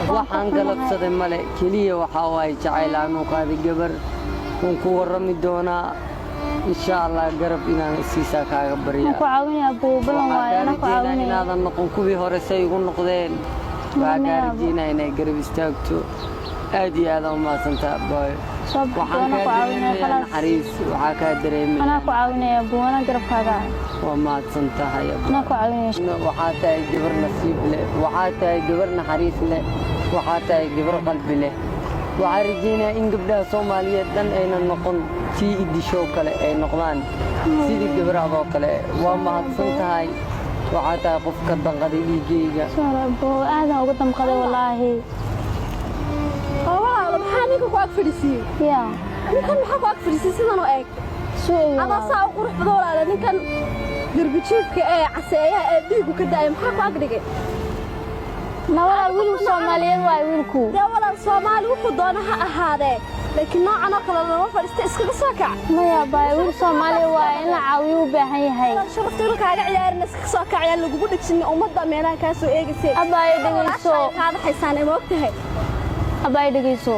waxaan galabsaday male kaliya waxa way jacaylaan oo qaadi gabar oo ku warami doona insha Allah garab inaan isiisa kaaga bariyo ku caawinaya buubalan waayana ku caawinaya inaadan noqon kuwii hore say ugu noqdeen waa gaarjiina inay garab istaagto aad iyo aad u maasantaa boy waxaan ku caawinaya xariis waxa ka dareemay ana ku caawinaya buubalan garabkaaga waa maasantahay ana ku caawinaya waxa tahay gabar nasiib leh waxa tahay gabar naxariis leh waxa tahay gabar qalbi leh waxa rajayna in gabdhaha Soomaaliyeed dan ayna noqon tii idisho kale ay noqdaan sidii gabarado kale waa mahadsantahay waxa tahay qofka danqaday dhiigayga sarabo aad ugu damqaday wallahi walaal maxaan ku agfadhisiyay ya ninkan maxaa ku agfadhisiyay sidan oo eeg ada saa u qurux badan walaal ninkan dirbijiifka ee caseeyaha ee dhiigu ka daay maxaa ku agdhigay نوال ويل Soomaaliyeed waa wiilku walaal Soomaali wuxuu doona ha ahaadee laakiin noocan oo kale lama fadhiisto iskaga soo kac maya baa wiil Soomaali waa in la caawiyo u baahan yahay sharaftii kaaga ciyaarin iskaga soo kac yaa lagu dhigsin ummadda meelaha ka soo eegisay abay dhageyso qaad xaysan ay moogtahay abay dhageyso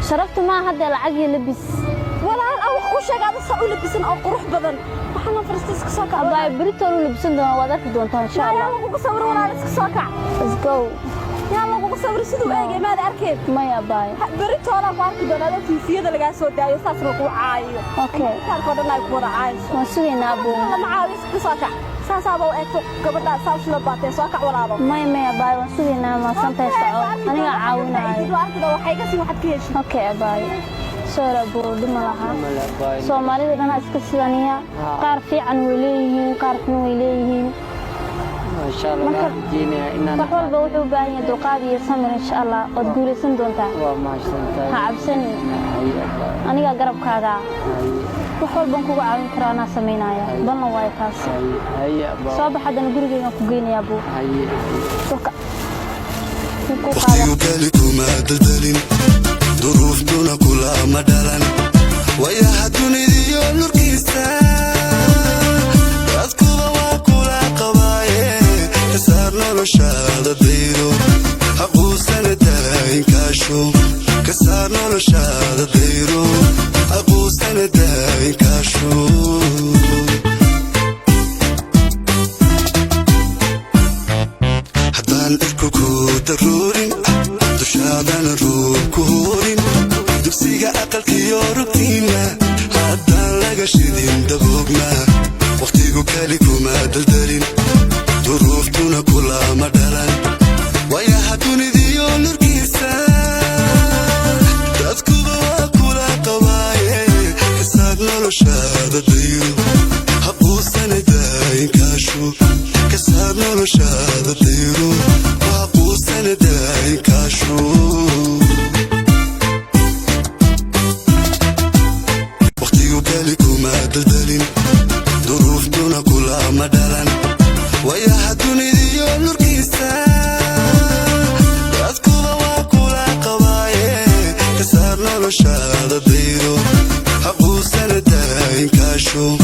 sharaftu ma hadda lacag iyo labis walaal aw ku sheegada soo u labisan oo qurux badan waxaan fadhiisto iskaga soo kac abay brito u labisan doona wada arki doontaa insha Allah yaa lagu sawir walaal iskaga soo kac let's go yaa lagu sawir sidoo eegay maad arkeen maya baay brito la baarki doonada tiifiyada laga soo daayo saas lagu caayo okay halka dhanay ku wada caayso ma sugeynaa buu ma caawiyo iskaga soo kac saasaba oo eegto gabadha saashla baatay soo kac walaalo maya baay waan sugeynaa ma santay saco aniga caawinayo waxay ka sii waxad ka heshay okay baay sarabo dumalaha Soomaalida dana iska sidaniya qaar fiican way leeyihiin qaar xun way leeyihiin ما شاء الله جينا إننا waxwal ba wuxuu baahan yahay dulqaad iyo samir insha Allah oo guuleysan doontaa وما شاء الله ha cabsani aniga garabkaaga waxwal baan kugu caawin karaa ana sameynaya balna way taas هيا soo baxadan gurigeyga ku geynayaa buu هيا وقتيوكالكما دلدلين ظروف دون كل مدلن ويا حدوني ديو نركيستا أذكوا وكل قبايا كسر نرشاد ديرو حقو سندين كاشو كسر نرشاد ديرو حقو سندين كاشو حدان إركوكو درورين دشادان روكورين دبسيغا أقلكيو ربتينا حدان لغا شدين دبوغنا وقتيغو كاليكوما دلدلين ظروف دونا كلا مدلن ويا حدوني ديو نركيسا تذكوبا وكلا قوايا كساد نرشاد ديرو حقو سندين كاشو كساد نرشاد ديرو حقو سندين كاشو وقتيو كاليكوما دلدلين ظروف دونا كلا مدلن ويا حدوني ديو نركيسا تذكوبا وكلا قوايا كسار نرشاد ديرو حقو سندين كاشو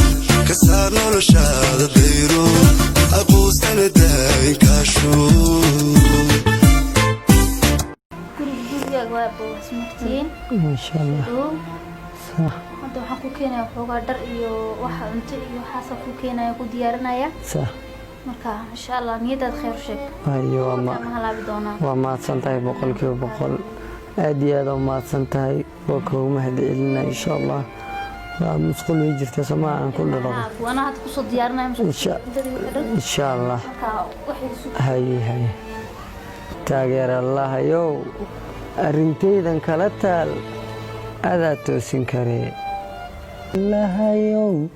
كسار نرشاد ديرو حقو سندين كاشو ما شاء الله صح hadda waxa ku keenaya xoogaa dhar iyo waxa cunto iyo waxa ku keenaya ku diyaarinaya صح marka insha Allah niyadaad khayr sheeg ايوه ma halaabi doona وما سنتهي بقولك بقول أدي هذا وما سنتهي وكو مهدي إلنا إن شاء الله مسقول يجرت سماعا كل رغم وانا هاد كسو ديارنا إن شاء الله هاي تاغير الله يو أرنتيدن كالتال أذا توسين كري الله يو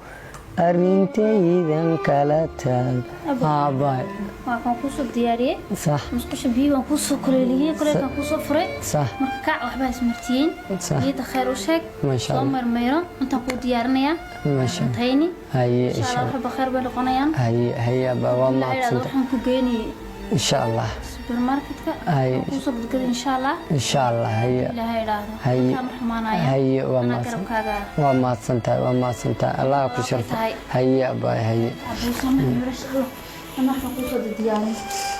arrintaydan kala taag aabbaay waxaan ku soo diyaariyay sax musqusha biyo waan ku soo kuleeliyay kuleelkan ku soo furay sax marka ka waxba ismartiin sax iyada khayr u sheeg ma sha soo Allah marmeero inta ku diyaarinaya ma sha Allah tayni haye insha Allah waxba khayr bay noqonayaan haye ba waa maadsantahay waxaan ku geeyay insha Allah supermarketka haye ku soo gadgad insha Allah haye ilaahay ilaahdo haye ka marxamaanaya haye waa maadsantahay maadsantahay Allah ku sharfo haye ba haye abuusana mirasho ana waxaan ku soo diyaariyay